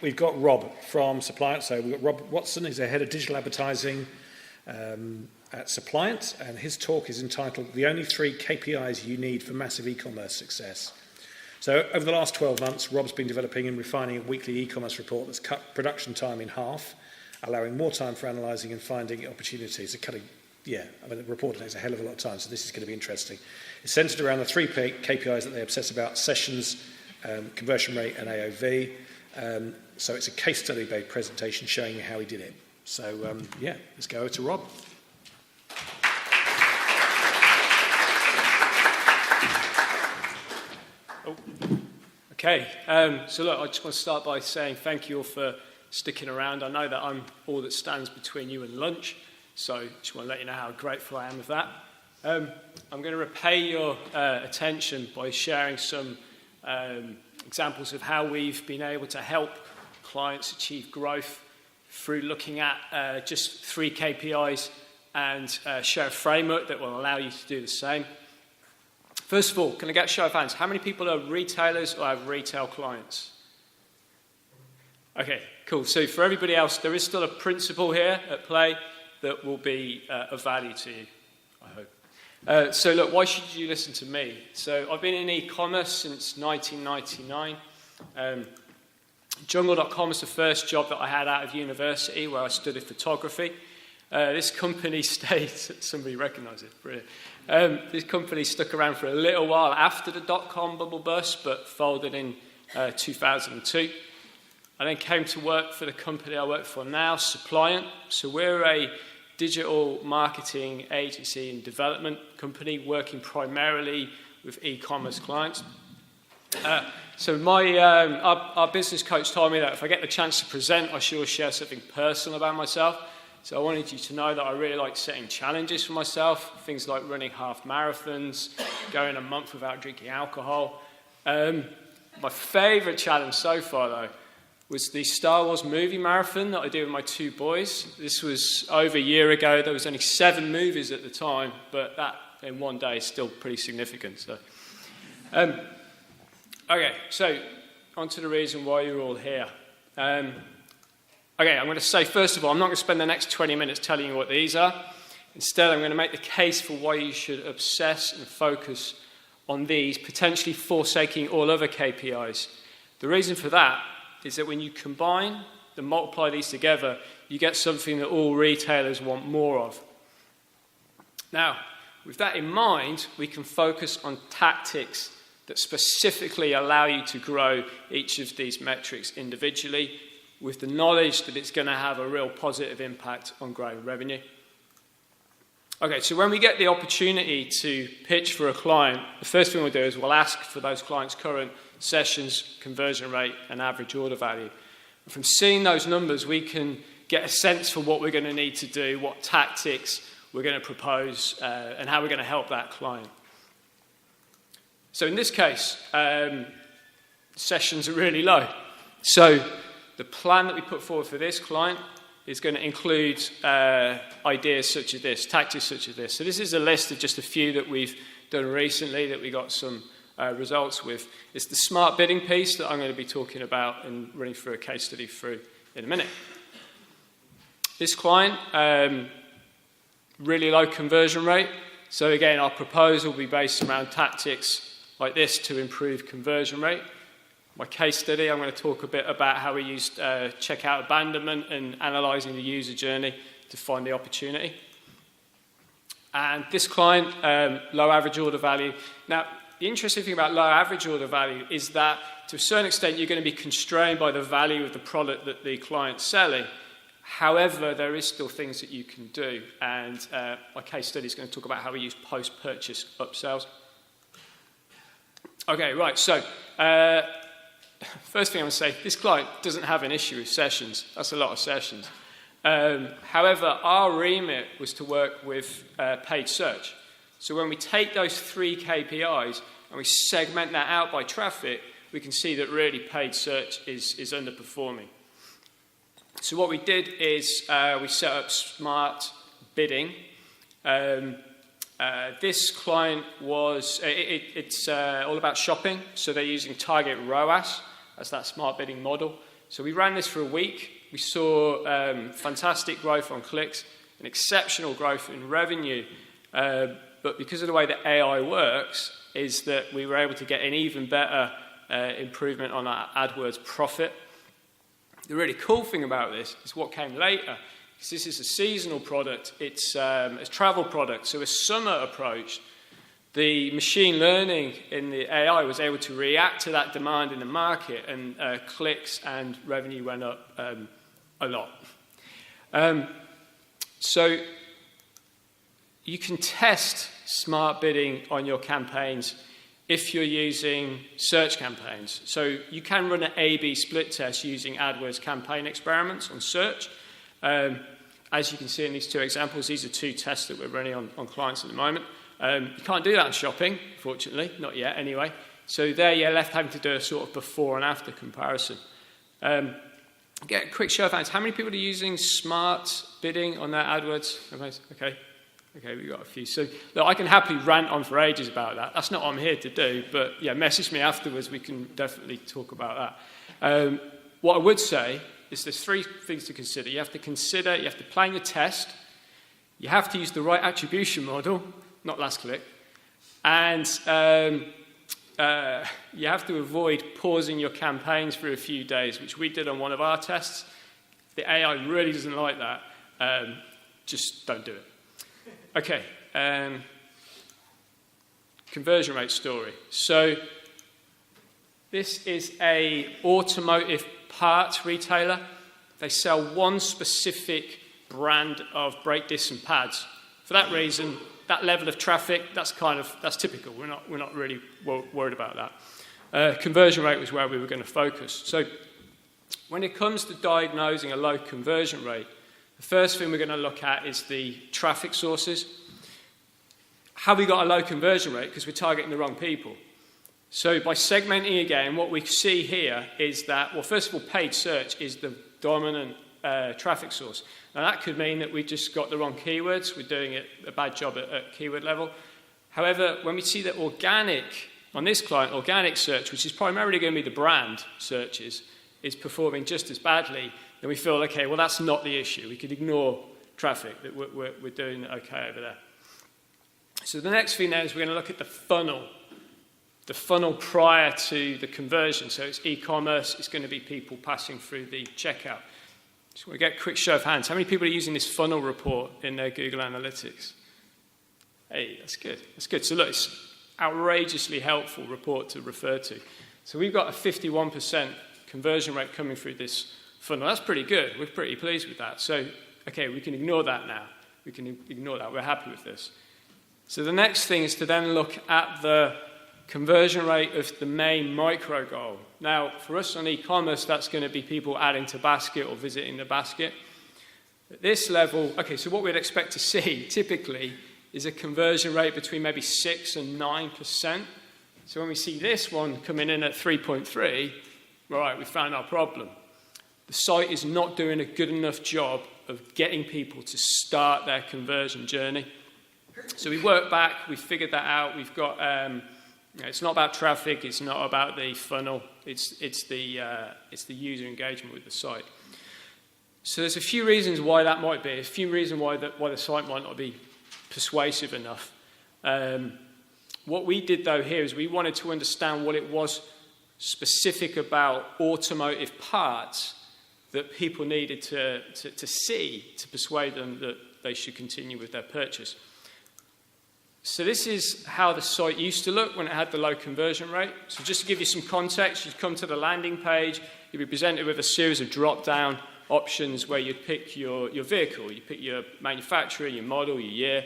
we've got Rob from Supplyant. So we've got Rob Watson, who's the head of digital advertising at Supplyant, and his talk is entitled "The Only 3 KPIs You Need for Massive E-commerce Success." So over the last 12 months, Rob's been developing and refining a weekly e-commerce report that's cut production time in half, allowing more time for analysing and finding opportunities. The report takes a hell of a lot of time, so this is going to be interesting. It's centred around the 3 KPIs that they obsess about: sessions, conversion rate, and AOV. So it's a case study-based presentation showing you how he did it. So let's go over to Rob. Okay, so look, I just want to start by saying thank you all for sticking around. I know that I'm all that stands between you and lunch, so just want to let you know how grateful I am of that. I'm going to repay your attention by sharing some examples of how we've been able to help clients achieve growth through looking at just 3 KPIs and share a framework that will allow you to do the same. First of all, can I get a show of hands? How many people are retailers or have retail clients? Okay, cool. So for everybody else, there is still a principle here at play that will be of value to you, I hope. So look, why should you listen to me? So I've been in e-commerce since 1999. Jungle.com was the first job that I had out of university where I studied photography. This company stayed, somebody recognised it, brilliant. This company stuck around for a little while after the dot-com bubble burst, but folded in 2002. I then came to work for the company I work for now, Supplyant. So we're a digital marketing agency and development company working primarily with e-commerce clients. So our business coach told me that if I get the chance to present, I should always share something personal about myself. So I wanted you to know that I really like setting challenges for myself, things like running half marathons, going a month without drinking alcohol. My favourite challenge so far, though, was the Star Wars movie marathon that I did with my 2 boys. This was over a year ago. There was only 7 movies at the time, but that in one day is still pretty significant. So, okay, so on to the reason why you're all here. Okay, I'm going to say, first of all, I'm not going to spend the next 20 minutes telling you what these are. Instead, I'm going to make the case for why you should obsess and focus on these, potentially forsaking all other KPIs. The reason for that is that when you combine and multiply these together, you get something that all retailers want more of. Now, with that in mind, we can focus on tactics that specifically allow you to grow each of these metrics individually, with the knowledge that it's going to have a real positive impact on growing revenue. Okay, so when we get the opportunity to pitch for a client, the first thing we'll do is we'll ask for those clients' current sessions, conversion rate, and average order value. And from seeing those numbers, we can get a sense for what we're going to need to do, what tactics we're going to propose, and how we're going to help that client. So in this case, sessions are really low. So the plan that we put forward for this client is going to include ideas such as this, tactics such as this. So this is a list of just a few that we've done recently that we got some results with. It's the smart bidding piece that I'm going to be talking about and running through a case study through in a minute. This client, really low conversion rate. So again, our proposal will be based around tactics like this to improve conversion rate. My case study, I'm going to talk a bit about how we used checkout abandonment and analysing the user journey to find the opportunity. And this client, low average order value. Now, the interesting thing about low average order value is that to a certain extent you're going to be constrained by the value of the product that the client's selling. However, there is still things that you can do. And my case study is going to talk about how we use post-purchase upsells. Okay, right, so first thing I'm going to say, this client doesn't have an issue with sessions. That's a lot of sessions. However, our remit was to work with paid search. So when we take those 3 KPIs and we segment that out by traffic, we can see that really paid search is underperforming. So what we did is we set up smart bidding. This client was, it's all about shopping, so they're using target ROAS as that smart bidding model. So we ran this for a week. We saw fantastic growth on clicks and exceptional growth in revenue. But because of the way that AI works, is that we were able to get an even better improvement on our AdWords profit. The really cool thing about this is what came later, because this is a seasonal product. It's a travel product. So as summer approached, the machine learning in the AI was able to react to that demand in the market, and clicks and revenue went up a lot. So you can test smart bidding on your campaigns if you're using search campaigns. So you can run an A/B split test using AdWords campaign experiments on search. As you can see in these two examples, these are two tests that we're running on clients at the moment. You can't do that on shopping, fortunately, not yet anyway. So there you're left having to do a sort of before and after comparison. Get a quick show of hands. How many people are using smart bidding on their AdWords? Okay, we've got a few. So look, I can happily rant on for ages about that. That's not what I'm here to do, but yeah, message me afterwards. We can definitely talk about that. What I would say is there's three things to consider. You have to plan your test. You have to use the right attribution model, not last click. And you have to avoid pausing your campaigns for a few days, which we did on one of our tests. The AI really doesn't like that. Just don't do it. Okay, conversion rate story. So this is a automotive parts retailer. They sell one specific brand of brake discs and pads. For that reason, that level of traffic, that's typical. We're not really worried about that. Conversion rate was where we were going to focus. So when it comes to diagnosing a low conversion rate, the first thing we're going to look at is the traffic sources. Have we got a low conversion rate? Because we're targeting the wrong people. So by segmenting again, what we see here is that, well, first of all, paid search is the dominant traffic source. Now, that could mean that we just got the wrong keywords. We're doing a bad job at keyword level. However, when we see that organic, on this client, organic search, which is primarily going to be the brand searches, is performing just as badly, then we feel, okay, well, that's not the issue. We could ignore traffic, that we're doing okay over there. So the next thing now is we're going to look at the funnel prior to the conversion. So it's e-commerce. It's going to be people passing through the checkout. Just want to get a quick show of hands. How many people are using this funnel report in their Google Analytics? Hey, that's good. That's good. So look, it's outrageously helpful report to refer to. So we've got a 51% conversion rate coming through this funnel. That's pretty good. We're pretty pleased with that. So, okay, we can ignore that now. We can ignore that. We're happy with this. So the next thing is to then look at the conversion rate of the main micro goal. Now, for us on e-commerce, that's going to be people adding to basket or visiting the basket. At this level, okay, so what we'd expect to see typically is a conversion rate between maybe 6 and 9%. So when we see this one coming in at 3.3, right, we found our problem. The site is not doing a good enough job of getting people to start their conversion journey. So we worked back, we figured that out. We've got, it's not about traffic, it's not about the funnel, it's the user engagement with the site. So there's a few reasons why that might be, a few reasons why the site might not be persuasive enough. What we did though here is we wanted to understand what it was specific about automotive parts that people needed to see to persuade them that they should continue with their purchase. So this is how the site used to look when it had the low conversion rate. So just to give you some context, you'd come to the landing page, you'd be presented with a series of drop-down options where you'd pick your vehicle, you pick your manufacturer, your model, your year,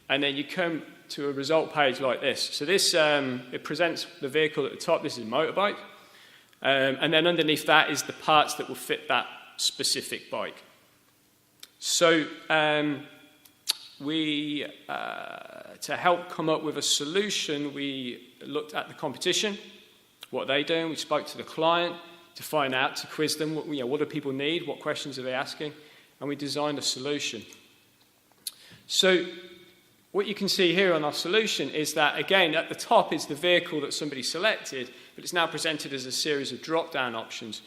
and then you come to a result page like this. So this, it presents the vehicle at the top. This is a motorbike. And then underneath that is the parts that will fit that specific bike. So to help come up with a solution, we looked at the competition, what they're doing. We spoke to the client to find out, to quiz them, what do people need, what questions are they asking, and we designed a solution. So what you can see here on our solution is that, again, at the top is the vehicle that somebody selected, but it's now presented as a series of drop-down options.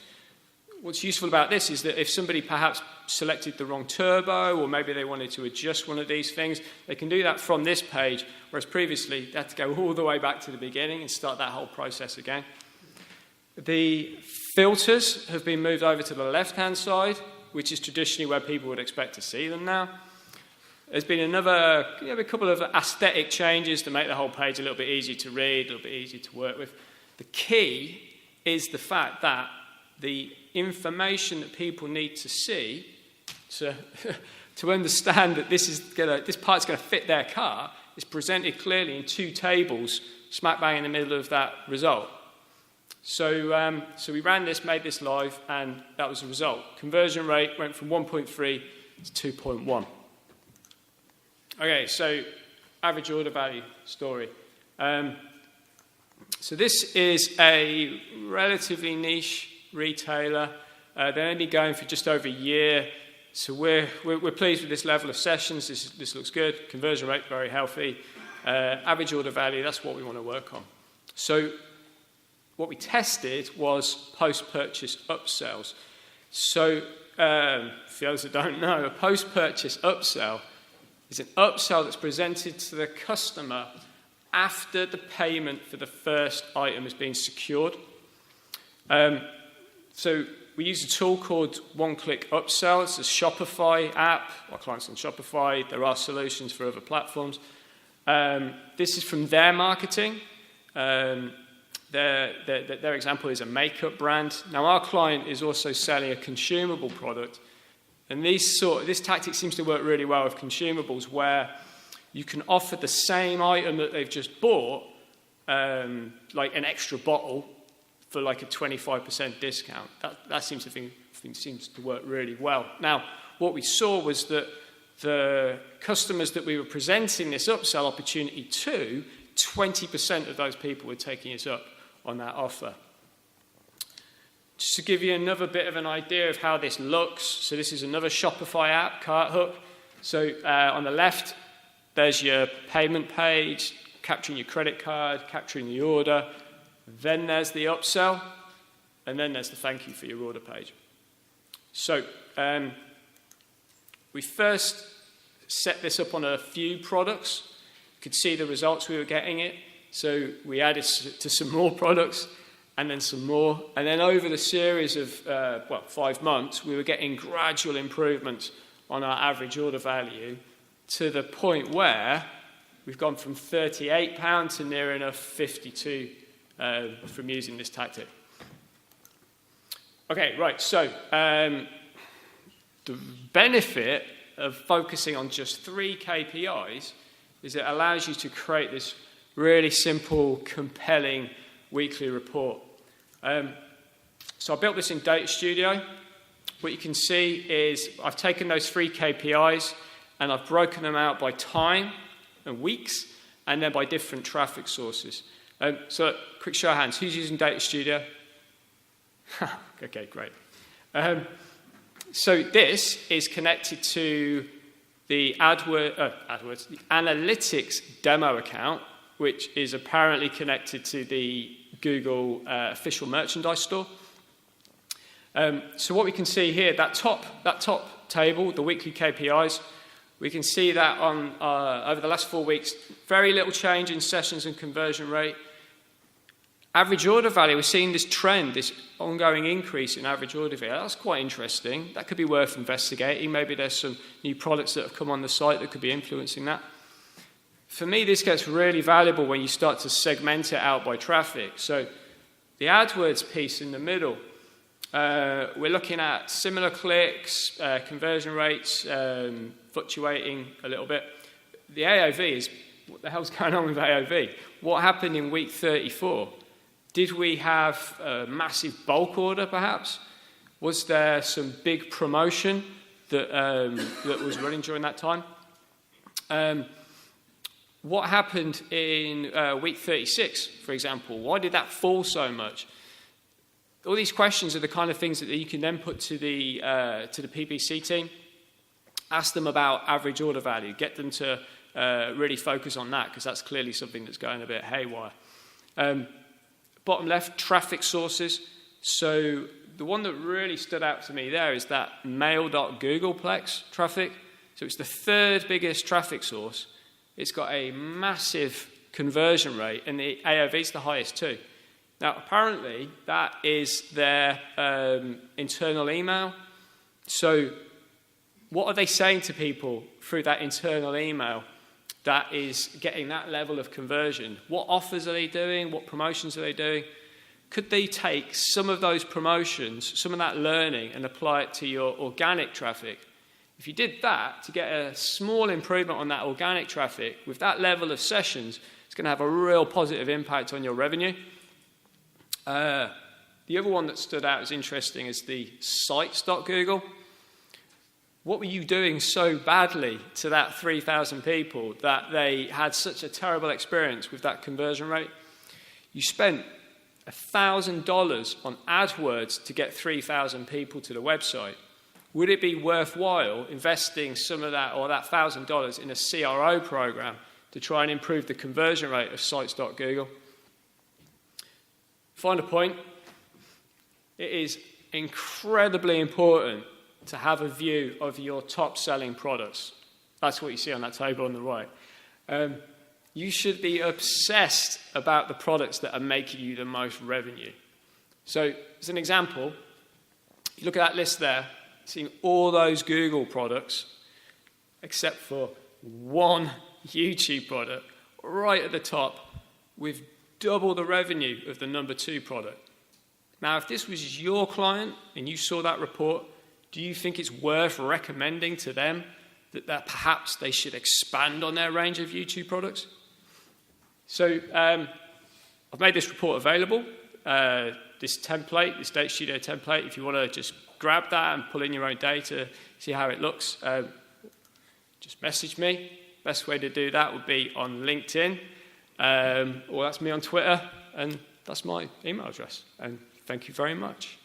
what's useful about this is that if somebody perhaps selected the wrong turbo, or maybe they wanted to adjust one of these things, they can do that from this page, whereas previously they had to go all the way back to the beginning and start that whole process again. The filters have been moved over to the left-hand side, which is traditionally where people would expect to see them now. There's been a couple of aesthetic changes to make the whole page a little bit easier to read, a little bit easier to work with. The key is the fact that the information that people need to see to understand that this part's going to fit their car is presented clearly in two tables smack bang in the middle of that result. So we ran this, made this live, and that was the result. Conversion rate went from 1.3 to 2.1. Okay, so average order value story. So this is a relatively niche retailer. They're only going for just over a year. So we're pleased with this level of sessions. This looks good. Conversion rate, very healthy. Average order value, that's what we want to work on. So what we tested was post-purchase upsells. So for those that don't know, a post-purchase upsell is an upsell that's presented to the customer after the payment for the first item has been secured. So we use a tool called One-Click Upsell. It's a Shopify app. Our clients on Shopify. There are solutions for other platforms. This is from their marketing. Their example is a makeup brand. Now, our client is also selling a consumable product. And this tactic seems to work really well with consumables, where you can offer the same item that they've just bought, like an extra bottle, for like a 25% discount. That seems to work really well. Now, what we saw was that the customers that we were presenting this upsell opportunity to, 20% of those people were taking us up on that offer. Just to give you another bit of an idea of how this looks, so this is another Shopify app, Cart Hook. So on the left, there's your payment page, capturing your credit card, capturing the order. Then there's the upsell, and then there's the thank you for your order page. So we first set this up on a few products. You could see the results we were getting it. So we added to some more products, and then some more. And then over the series of, 5 months, we were getting gradual improvements on our average order value to the point where we've gone from £38 to near enough £52 from using this tactic. Okay, right, so the benefit of focusing on just 3 KPIs is it allows you to create this really simple, compelling weekly report. So I built this in Data Studio. What you can see is I've taken those 3 KPIs and I've broken them out by time and weeks, and then by different traffic sources. So quick show of hands. Who's using Data Studio? Okay, great. So this is connected to the AdWords, the Analytics demo account, which is apparently connected to the Google official merchandise store. So what we can see here, that top table, the weekly KPIs, we can see that on over the last 4 weeks, very little change in sessions and conversion rate. Average order value, we're seeing this trend, this ongoing increase in average order value. That's quite interesting. That could be worth investigating. Maybe there's some new products that have come on the site that could be influencing that. For me, this gets really valuable when you start to segment it out by traffic. So the AdWords piece in the middle, we're looking at similar clicks, conversion rates fluctuating a little bit. The AOV is, what the hell's going on with AOV? What happened in week 34? Did we have a massive bulk order, perhaps? Was there some big promotion that was running during that time? What happened in week 36, for example? Why did that fall so much? All these questions are the kind of things that you can then put to the PPC team. Ask them about average order value. Get them to really focus on that, because that's clearly something that's going a bit haywire. Bottom left, traffic sources. So the one that really stood out to me there is that mail.googleplex traffic. So it's the third biggest traffic source. It's got a massive conversion rate, and the AOV is the highest too. Now, apparently, that is their internal email. So what are they saying to people through that internal email that is getting that level of conversion? What offers are they doing? What promotions are they doing? Could they take some of those promotions, some of that learning, and apply it to your organic traffic? If you did that, to get a small improvement on that organic traffic, with that level of sessions, it's going to have a real positive impact on your revenue. The other one that stood out as interesting is the sites.google. What were you doing so badly to that 3,000 people that they had such a terrible experience with that conversion rate? You spent $1,000 on AdWords to get 3,000 people to the website. Would it be worthwhile investing some of that or that $1,000 in a CRO program to try and improve the conversion rate of sites.google? Final point, it is incredibly important to have a view of your top selling products. That's what you see on that table on the right. You should be obsessed about the products that are making you the most revenue. So, as an example, you look at that list there, seeing all those Google products, except for one YouTube product, right at the top, with double the revenue of the number 2 product. Now, if this was your client and you saw that report, do you think it's worth recommending to them that perhaps they should expand on their range of YouTube products? So I've made this report available, this template, this Data Studio template. If you want to just grab that and pull in your own data, see how it looks, just message me. Best way to do that would be on LinkedIn, or that's me on Twitter, and that's my email address. And thank you very much.